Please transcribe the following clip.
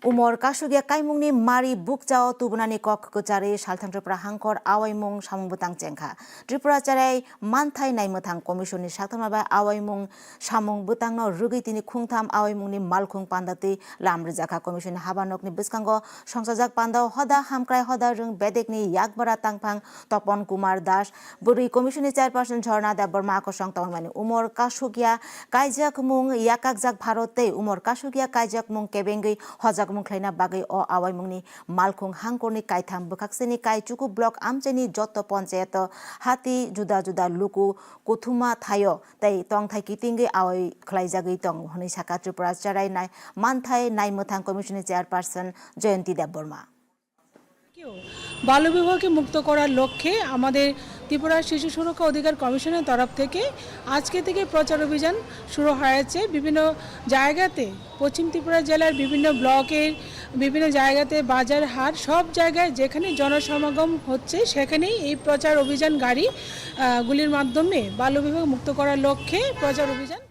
Umor kasugia kaimungni mari bukjao tubunani kok kucari salthang Tripura hangkor awaimung samung butang cengkha. Tripura carai manthai naimotang komisioni saktamaba awaimung samung butang no rugi tini khungtham awaimungni malkhung pandati lamrijaka komisioni habanokni biskango songsajak pandao hoda hamkrai hoda rung bedekni yakbara tangphang Topon Kumar Das buri komisioni chairperson Jharna Debbarma akosong tongmani umor kasugia kaijak mung yakakjak bharote umor kasugia kaijak mung kebengui hojak mung khlaina bagai o awaimungni malkhung hangkorni kaitham bukhakseni kaichuku block amcheni joto panchayat hati juda juda luku kuthuma thayo tai tongthai kitingi awai khlaijagui tong honi saka Tripura charai nai manthai naimthang commission chairperson Jayanti Debbarma বাল্য বিবাহকে মুক্ত করার লক্ষ্যে আমাদের ত্রিপুরা শিশু সুরক্ষা অধিকার কমিশনের তরফ থেকে আজকে থেকে প্রচার অভিযান শুরু হয়েছে বিভিন্ন জায়গাতে পশ্চিম ত্রিপুরা জেলার বিভিন্ন ব্লকের বিভিন্ন জায়গাতে বাজার হাট সব জায়গায় যেখানে জনসমাগম হচ্ছে সেখানেই এই প্রচার অভিযান গাড়িগুলির মাধ্যমে বাল্য বিবাহ মুক্ত করার লক্ষ্যে প্রচার অভিযান